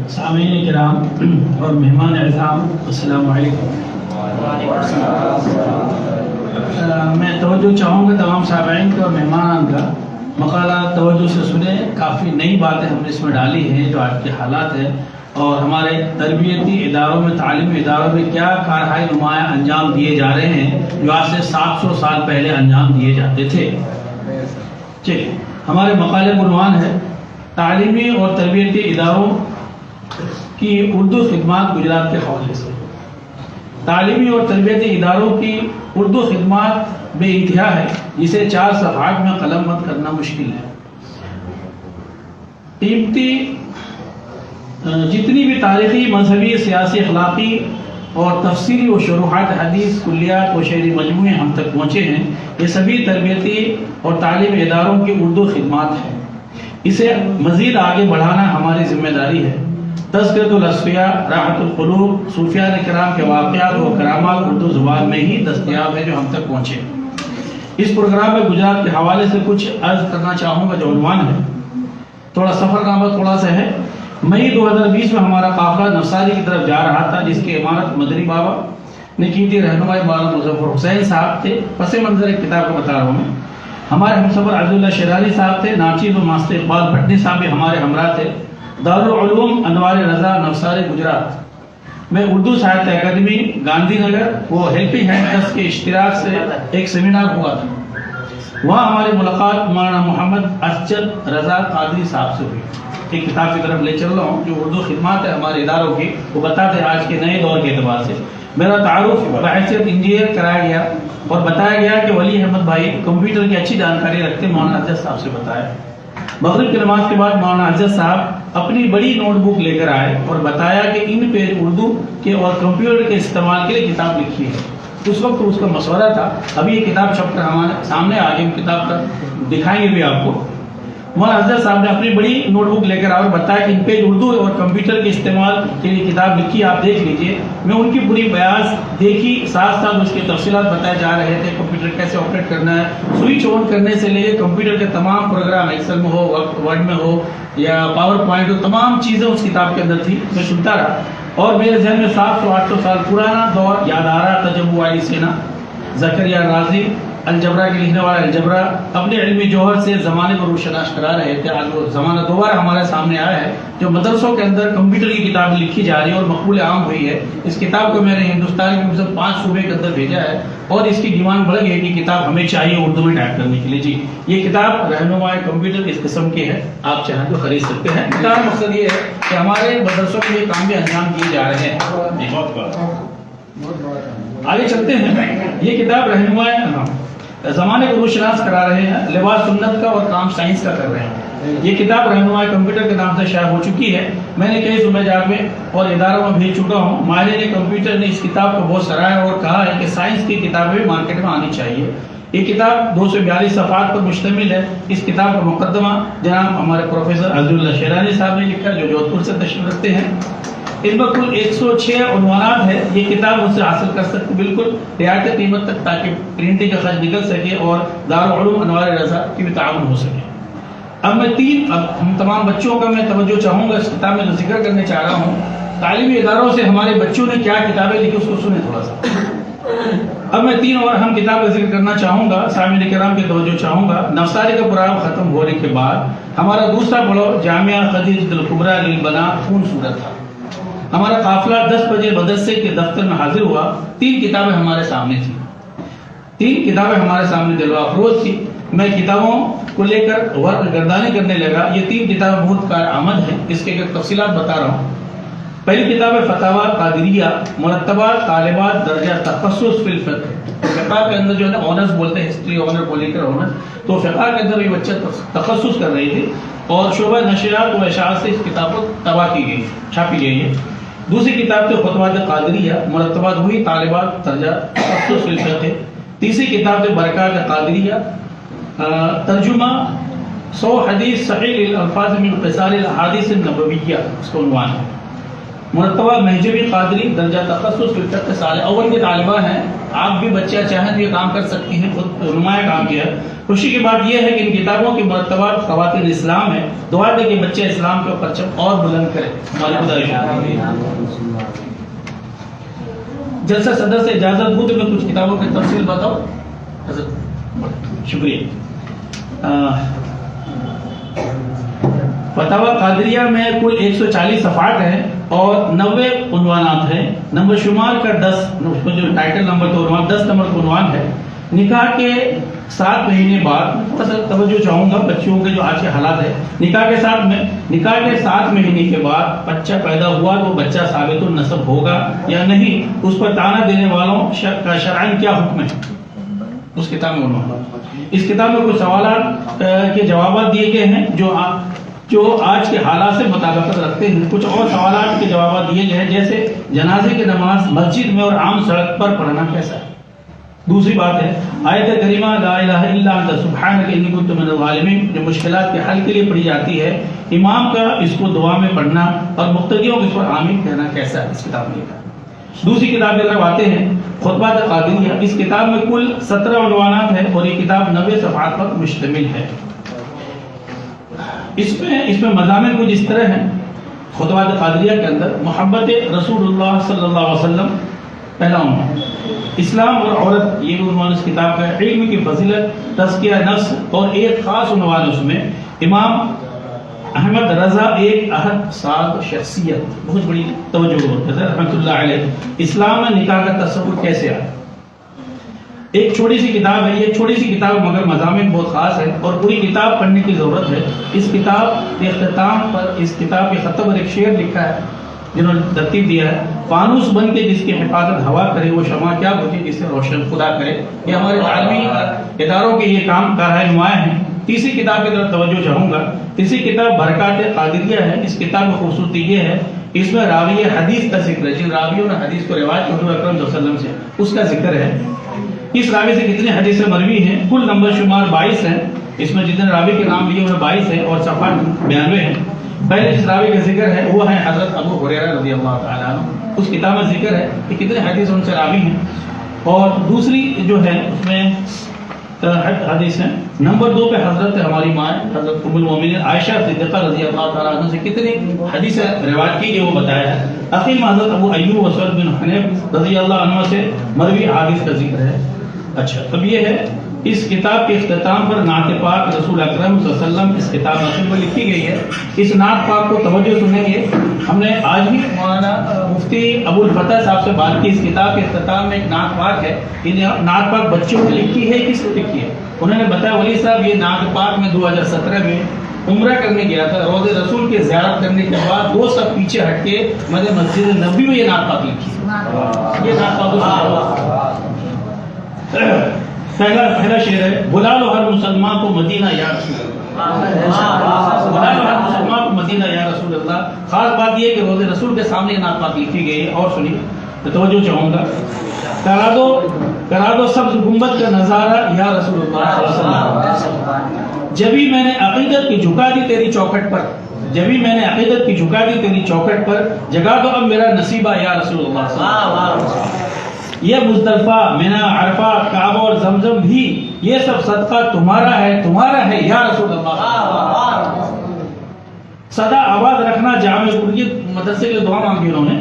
سامعین کرام اور مہمان اعظام، السلام علیکم۔ میں توجہ چاہوں گا تمام سامعین کو اور مہمان کا، مقالہ توجہ سے سنیں۔ کافی نئی باتیں ہم نے اس میں ڈالی ہیں جو آج کے حالات ہیں، اور ہمارے تربیتی اداروں میں، تعلیمی اداروں میں کیا کارہائی نمایاں انجام دیے جا رہے ہیں جو آج سے 700 سال پہلے انجام دیے جاتے تھے۔ چلیے، ہمارے مقالے کا عنوان ہے تعلیمی اور تربیتی اداروں کی اردو خدمات گجرات کے حوالے سے۔ تعلیمی اور تربیتی اداروں کی اردو خدمات بے انتہا ہے، جسے 4 صفحات میں قلم بند کرنا مشکل ہے۔ قیمتی جتنی بھی تاریخی، مذہبی، سیاسی، اخلاقی اور تفصیلی و شروحات حدیث، کلیات و شعری مجموعے ہم تک پہنچے ہیں، یہ سبھی تربیتی اور تعلیمی اداروں کی اردو خدمات ہیں۔ اسے مزید آگے بڑھانا ہماری ذمہ داری ہے۔ تذکرۃ الاصفیاء، راحت القلوب، صوفیاء کرام کے واقعات و کرامات اردو زبان میں ہی دستیاب ہے جو ہم تک پہنچے۔ اس پروگرام میں گجرات کے حوالے سے کچھ عرض کرنا چاہوں گا جو عنوان ہے، تھوڑا سفر نامہ تھوڑا سا ہے۔ مئی 2020 میں ہمارا قافلہ نوساری کی طرف جا رہا تھا، جس کی امارت مدنی بابا نے کی تھی، رہنمائی مولانا مظفر حسین صاحب تھے۔ پس منظر ایک کتاب کو بتا رہا ہوں میں۔ ہمارے ہمسفر عبداللہ شیرازی صاحب تھے، ناچیز و ماسٹر اقبال بھٹنی صاحب بھی ہمارے ہمراہ تھے۔ دارالعلوم انوار رضا نوساری گجرات میں اردو ساہتیہ اکیڈمی گاندھی نگر وہ ہیلپنگ ہینڈ ٹرسٹ کے اشتراک سے ایک سیمینار ہوا تھا۔ وہاں ہماری ملاقات مولانا محمد اسجد رضا قادری صاحب سے ہوئی۔ ایک کتاب کی طرف لے چل رہا ہوں جو اردو خدمات ہے ہمارے اداروں کی، وہ بتاتے ہیں آج کے نئے دور کے اعتبار سے۔ میرا تعارف بحیثیت انجینئر کرایا گیا اور بتایا گیا کہ ولی احمد بھائی کمپیوٹر کی اچھی جانکاری رکھتے، مولانا اسجد صاحب سے بتایا۔ مغرب کی نماز کے بعد مولانا اسجد صاحب اپنی بڑی نوٹ بک لے کر آئے اور بتایا کہ ان پہ اردو کے اور کمپیوٹر کے استعمال کے لیے کتاب لکھی ہے۔ اس وقت اس کا مشورہ تھا، ابھی یہ کتاب چھپ کر ہمارے سامنے آ گئی، کتاب کا دکھائیں گے بھی آپ کو۔ مولانا اسجد صاحب نے اپنی بڑی نوٹ بک لے کر آئے اور بتایا کہ ان پہ اردو اور کمپیوٹر کے استعمال کے لیے کتاب لکھی، آپ دیکھ لیجئے۔ میں ان کی پوری بیاض دیکھی، ساتھ ساتھ اس کی تفصیلات بتائے جا رہے تھے، کمپیوٹر کیسے آپریٹ کرنا ہے، سوئچ آن کرنے سے لے کے کمپیوٹر کے تمام پروگرام، ایکسل میں ہو، ورڈ میں ہو یا پاور پوائنٹ ہو، تمام چیزیں اس کتاب کے اندر تھی۔ میں سنتا رہا اور میرے ذہن میں 700-800 سال پرانا دور یاد آ رہا۔ تجب علی سینا، زکریا رازی، الجبرا کے لکھنے والا الجبرا اپنے علمی جوہر سے زمانے کو روشناس کرا رہے تھے۔ آج وہ زمانہ دوبارہ ہمارے سامنے آیا ہے جو مدرسوں کے اندر کمپیوٹر کی کتاب لکھی جا رہی ہے اور مقبول عام ہوئی ہے۔ اس کتاب کو میں نے ہندوستان کے 5 صوبے کے اندر بھیجا ہے اور اس کی ڈیمانڈ بڑھ گئی کہ کتاب ہمیں چاہیے اردو میں ٹائپ کرنے کے لیے۔ جی، یہ کتاب رہنمائی کمپیوٹر اس قسم کی ہے، آپ چاہیں تو خرید سکتے ہیں۔ میرا مقصد یہ ہے کہ ہمارے مدرسوں میں یہ کام بھی انجام دیے جا رہے ہیں۔ آگے چلتے ہیں۔ یہ کتاب رہنمائی زمانے کو روشناس کرا رہے ہیں، لباس سنت کا اور کام سائنس کا کر رہے ہیں۔ یہ کتاب رہنمائی کمپیوٹر کے نام سے شائع ہو چکی ہے۔ میں نے کئی صوبے جات میں اور اداروں میں بھیج چکا ہوں۔ ماہرین کمپیوٹر نے اس کتاب کو بہت سراہا اور کہا ہے کہ سائنس کی کتابیں مارکیٹ میں آنی چاہیے۔ یہ کتاب 242 صفحات پر مشتمل ہے۔ اس کتاب کا مقدمہ جناب ہمارے پروفیسر عبداللہ شیرازی صاحب نے لکھا جو جودھپور سے تشریف رکھتے ہیں۔ اس میں کل 106 عنوانات ہیں۔ یہ کتاب مجھ سے حاصل کر سکتے بالکل رعایت قیمت تک، تاکہ پرنٹنگ کا خرچ نکل سکے اور دارالعلوم انوار رضا کی بھی تعاون ہو سکے۔ اب ہم تمام بچوں کا میں توجہ چاہوں گا، اس کتاب میں جو ذکر کرنے چاہ رہا ہوں، تعلیمی اداروں سے ہمارے بچوں نے کیا کتابیں لکھی اس کو سنیں تھوڑا سا۔ اب میں 3 اور اہم کتاب کا ذکر کرنا چاہوں گا، سامعین کرام کی توجہ چاہوں گا۔ نوساری کا پروگرام ختم ہونے کے بعد ہمارا دوسرا پڑاؤ جامعہ خدیجۃ الکبریٰ للبنات خون صورت تھا۔ ہمارا قافلہ 10 بجے مدرسے کے دفتر میں حاضر ہوا۔ 3 کتابیں ہمارے سامنے تھیں، 3 کتابیں ہمارے سامنے دل و افروز تھی۔ میں کتابوں کو لے کر ورق گردانی کرنے لگا۔ یہ 3 کتابیں بہت کارآمد ہیں، اس کے تفصیلات بتا رہا ہوں۔ پہلی کتاب ہے فتاوی قادریہ، مرتبات طالبات درجہ تخصص فی الفقہ۔ فقہ کے اندر جو ہے نا آنرز بولتے ہیں، ہسٹری آنر، پولیٹیکل آنر، تو فقہ کے اندر یہ بچہ تخصص کر رہی تھی اور شعبہ نشریات و اشاعت سے اس کتاب کو طبع کی گئی، چھاپی گئی ہے۔ دوسری کتاب تھی خطبات قادریہ، مرتبات ہوئی طالبات درجہ تخصص فی الفقہ۔ تیسری کتاب تھی برکات قادریہ، ترجمہ 100 حدیث صحیح للالفاظ من قصار الاحادیث النبویہ، اس کو عنوان ہے۔ مرتبہ مہجوی قادری درجہ تخصص فی الفقہ سال اول کے طالبہ ہیں. آپ بھی بچہ چاہیں تو یہ کام کر سکتی ہیں، خود نمایاں کام کیا. خوشی کی بات یہ ہے کہ ان کتابوں کی مرتبہ خواتین اسلام ہے. دعا دے کہ بچے اسلام کے پرچم اور بلند کرے. ہماری گزارش ہے. جلسہ صدر سے اجازت ہو تو میں کچھ کتابوں کی تفصیل بتاؤں. حضرت شکریہ. فتاوی قادریہ میں کل 140 صفحات ہیں اور 90 عنوانات ہیں. نمبر شمار کا 10 جو ٹائٹل نمبر تو 10 نمبر کا عنوان ہے. نکاح کے 7 مہینے بعد، تھوڑا سا توجہ چاہوں گا بچوں کے جو آج کے حالات ہے. نکاح کے 7 مہینے کے بعد بچہ پیدا ہوا تو بچہ ثابت النسب ہوگا یا نہیں، اس پر طعنہ دینے والوں کا شرعاً کیا حکم ہے، اس کتاب میں عنوان. اس کتاب میں کچھ سوالات کے جوابات دیے گئے ہیں جو آج کے حالات سے مطابقت رکھتے ہیں. کچھ اور سوالات کے جوابات دیے گئے ہیں، جیسے جنازے کی نماز مسجد میں اور عام سڑک پر پڑھنا کیسا ہے. دوسری بات ہے آیت کریمہ لا الہ الا انت سبحانک انی کنت من الظالمین، جو مشکلات کے حل کے لیے پڑھی جاتی ہے. امام کا اس کو دعا میں پڑھنا اور مقتدیوں کو اس پر آمین کہنا کیسا ہے، اس کتاب میں. دوسری کتاب کی طرف آتے ہیں، خطبات قادریہ. اس کتاب میں کل 17 عنوانات ہیں اور یہ کتاب 90 صفحات پر مشتمل ہے. اس میں مضامین کچھ اس طرح ہیں. خطبات قادریہ کے اندر محبت رسول اللہ صلی اللہ علیہ وسلم پہلا عنوان، اسلام اور عورت یہ بھی عنوان اس کتاب کا ہے. علم کی فضیلت، تزکیہ نفس اور ایک خاص عنوان اس میں امام احمد رضا ایک عہد ساز شخصیت، بہت بڑی توجہ ہے رحمۃ اللہ علیہ. اسلام میں نکاح کا تصور کیسے آیا. ایک چھوٹی سی کتاب ہے، یہ چھوٹی سی کتاب مگر مضامین بہت خاص ہے اور پوری کتاب پڑھنے کی ضرورت ہے. اس کتاب کے اختتام پر اس کتاب کے ختم پر ایک شعر لکھا ہے جنہوں نے ترتیب دیا ہے، فانوس بن کے جس کی حفاظت ہوا کرے وہ شمع کیا بجھے جسے روشن خدا کرے. یہ ہمارے عالمی اداروں کے یہ کام کر رہے نمایاں ہیں. تیسری کتاب کی طرف توجہ چاہوں گا. تیسری کتاب برکات قادریہ ہے. اس کتاب میں خوبصورتی یہ ہے اس میں راوی حدیث کا ذکر ہے، جن راویوں نے حدیث کو روایت کی حضور اکرم صلی اللہ علیہ وسلم سے، اس کا ذکر ہے. اس راوی سے کتنے حدیثیں مروی ہیں، کل نمبر شمار 22 ہیں. اس میں جتنے راوی کے نام لیے انہیں 22 ہیں اور صفحات 92 ہیں. پہلے جس راوی کا ذکر ہے وہ ہے حضرت ابو ہریرہ رضی اللہ تعالیٰ عنہ. اس کتاب میں ذکر ہے کہ کتنے حدیث ان سے راوی ہیں. اور دوسری جو ہے اس میں حدیث ہے نمبر 2 پہ حضرت ہماری ماں حضرت ام المومنین عائشہ صدیقہ رضی اللہ تعالیٰ عنہ سے کتنی حدیث روایت کی گئی وہ بتایا ہے. اخیر میں حضرت ابو ایوب وسعد بن حنیف رضی اللہ عنہ سے مروی حدیث کا ذکر ہے. اچھا، اب یہ ہے اس کتاب کے اختتام پر نعت پاک رسول اکرم صلی اللہ علیہ وسلم اس کتاب میں لکھی گئی ہے. اس نعت پاک کو توجہ سنیں گے. ہم نے آج ہی مولانا مفتی ابو الفتح صاحب سے بات کی. اس کتاب کے اختتام میں ایک نعت پاک ہے. یہ نعت پاک بچوں نے لکھی ہے، کس نے لکھی ہے؟ انہوں نے بتایا ولی صاحب یہ نعت پاک میں 2017 میں عمرہ کرنے گیا تھا. روضہ رسول کی زیارت کرنے کے بعد 2 صف پیچھے ہٹ کے میں نے مسجد نبوی میں یہ نعت پاک لکھی. یہ نعت پاک پہلا شعر ہے، بلا لو ہر مسلمان کو مدینہ یا رسول اللہ. بلا لو ہر مسلمان کو مدینہ یا رسول اللہ. خاص بات یہ کہ روضہ رسول کے سامنے یہ نعت پاک لکھی گئی ہے. اور سنیے تو توجہ چاہوں گا. کرا دو سبز گنبد کا نظارہ یا رسول اللہ صلی اللہ علیہ وسلم. جبھی میں نے عقیدت کی جھکا دی تیری چوکھٹ پر، جبھی میں نے عقیدت کی جھکا دی تیری چوکھٹ پر، جگا دو اب میرا نصیبہ یا رسول اللہ صلی اللہ علیہ وسلم. یہ مزدلفہ، منی، عرفہ، کعبہ اور زمزم بھی یہ سب صدقہ تمہارا ہے یا رسول اللہ. سدا آباد رکھنا جامع کبریت مدرسے کے دعا مانگی انہوں نے.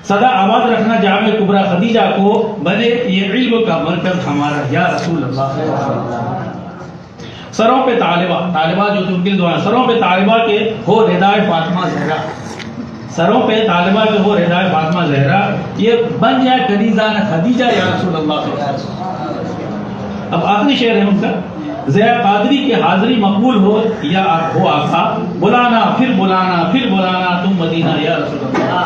سدا آباد رکھنا جامع کبریٰ خدیجہ کو، بنے یہ علم کا مرکز ہمارا یا رسول اللہ. سروں پہ طالبہ جو ان کی دعا، سروں پہ طالبہ کے ہو ردائے فاطمہ زہرا، سروں پہ طالبہ کے ہو ردائے فاطمہ زہرا، یہ بن جائے کنیزان خدیجہ یا رسول اللہ صلی اللہ علیہ وسلم. اب آخری شعر ہے ان کا، ضیاء قادری کی حاضری مقبول ہو یا ہو آقا، بلانا پھر بلانا تم مدینہ یا رسول اللہ.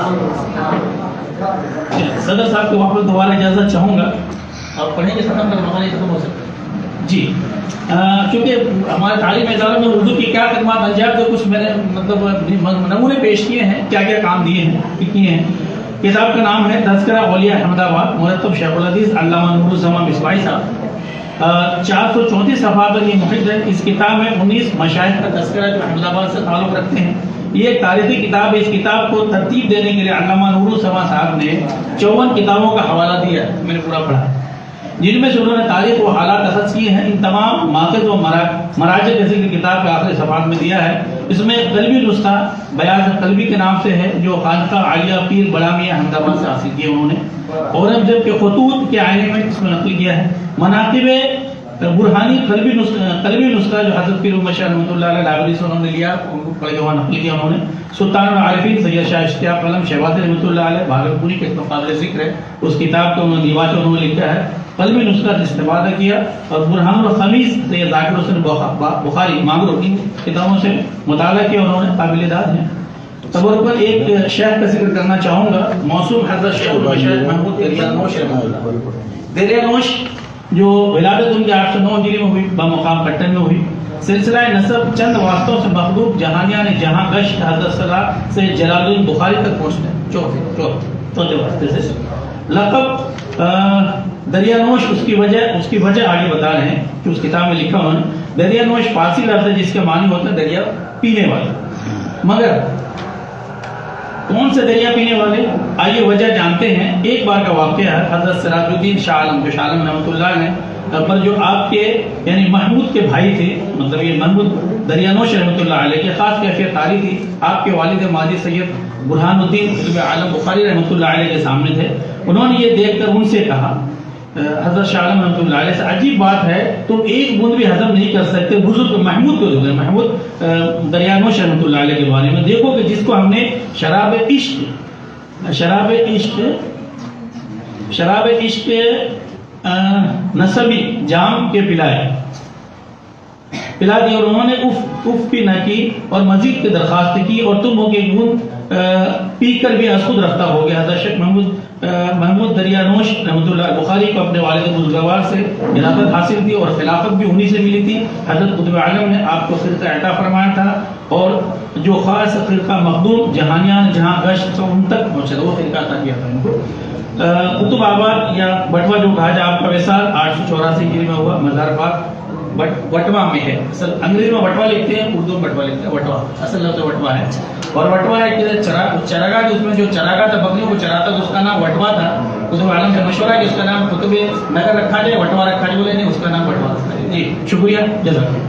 صدر صاحب کو واپس دوبارہ اجازت چاہوں گا. آپ پڑھیں گے ختم کر ہماری ختم ہو سکتا جی. چونکہ ہمارے تعلیم اداروں میں اردو کی کیا خدمات انجام تو کچھ میں نے مطلب نمونے پیش کیے ہیں، کیا کیا کام دیے ہیں. کتاب کا نام ہے تذکرہ اولیاء احمد آباد، مرتب شیخ الحدیث علامہ نور الزمان مصباحی صاحب. 434 صفحات پر یہ محیط ہے. اس کتاب میں 19 مشائخ کا تذکرہ جو احمد آباد سے تعلق رکھتے ہیں. یہ ایک تاریخی کتاب ہے. اس کتاب کو ترتیب دینے کے لیے علامہ نور السما صاحب نے 54 کتابوں کا حوالہ دیا ہے. میں نے پورا پڑھا ہے، جن میں سے انہوں نے تاریخ و حالات اخذ کیے ہیں. ان تمام ماخذ و مراجع جیسے کہ کتاب کے آخری صفحات میں دیا ہے. اس میں قلبی نسخہ بیاض قلبی کے نام سے ہے، جو خانقاہ عالیہ پیر بڑا میاں حمد آباد سے حاصل کیے انہوں نے. اورنگزیب کے خطوط کے آئینے میں اس میں نقل کیا ہے. مناقب برہانی قلبی نسخہ جو حضرت پیر مشاہ رحمۃ اللہ علیہ لائبریری سے انہوں نے لیا، ان کو پڑھ کے وہاں نقل کیا انہوں نے. سلطان العارفین سید شاہ اشتیاق قلم شہبازی رحمۃ اللہ علیہ بھاگلپوری کے قابل ذکر ہے، اس کتاب کو انہوں نے لکھا ہے. قلبی نسخہ کا استفادہ کیا. اور برہان الخمیس سید ذاکر حسین بخاری مانگرو کی کتابوں سے مطالعہ کیا انہوں نے، قابل داد ہیں. طور پر ایک شیخ کا ذکر کرنا چاہوں گا، موسوم حضرت شیخ المشاہد محمود دریانوش رحمۃ اللہ. دریانوش جو ولادت ان کی 809 ہجری میں ہوئی، بمقام پٹن میں ہوئی. سلسلہ نسب چند واسطوں سے مخلوق جہانیاں نے جہاں گشت حضرت صلاح سے جلال الدین بخاری تک پہنچتے ہیں. چوتھے واسطے سے لقب دریانوش اس کی وجہ آگے بتا رہے ہیں کہ اس کتاب میں لکھا انہوں نے. دریانوش فارسی لفظ ہے جس کے معنی ہوتا ہے دریا پینے والا. مگر کون سے دریا پینے والے؟ آئیے وجہ جانتے ہیں. ایک بار کا واقعہ ہے، حضرت سراج الدین شاہ عالم جو شاہ عالم رحمۃ اللہ نے پر جو آپ کے یعنی محمود کے بھائی تھے، مطلب یہ محمود دریانوش رحمۃ اللہ علیہ کی خاص کیفیت تاری تھی. آپ کے والد ماجد سید برہان الدین قطب عالم بخاری رحمۃ اللہ علیہ کے سامنے تھے. انہوں نے یہ دیکھ کر ان سے کہا، حضرت شاہ عالم رحمۃ اللہ علیہ سے، عجیب بات ہے تم ایک بوند بھی ہضم نہیں کر سکتے. بزرگ محمود کو دیکھو، محمود دریانوش رحمۃ اللہ علیہ کے بارے میں دیکھو کہ جس کو ہم نے شراب عشق نسبی جام کے پلا دی، اور انہوں نے اف بھی نہ کی اور مزید کی درخواست کی، اور تم ہو کے گون پی کر بھی از خود رفتہ ہو گیا. حضرت شیخ محمود دریانوش رحمۃ اللہ بخاری کو اپنے والد بزرگوار سے خلافت حاصل تھی، اور خلافت بھی انہی سے ملی تھی. حضرت قطب عالم نے آپ کو خرقہ عطا فرمایا تھا، اور جو خاص خرقہ مخدوم جہانیاں جہاں گشت تو ان تک پہنچا تھا، وہ خرقہ عطا کیا تھا ان کو. قطب آباد یا بٹوا جو کہا جائے، آپ کا وصال 884 ہجری میں ہوا. مزار پاک وٹوا میں ہے. اصل انگریزی میں وٹوا لکھتے ہیں، اردو میں بٹوا لکھتے ہیں. وٹوا اصل لفظ وٹوا ہے. اور وٹوا ہے کہ چراگاہ، اس میں جو چراگاہ تھا بکریوں کو چراتا تھا، اس کا نام وٹوا تھا. قطب عالم سے مشورہ کہ اس کا نام قطب نگر رکھا جائے، وٹوا رکھا جائے. بولے نہیں، اس کا نام وٹوا. جی شکریہ، جزاک اللہ.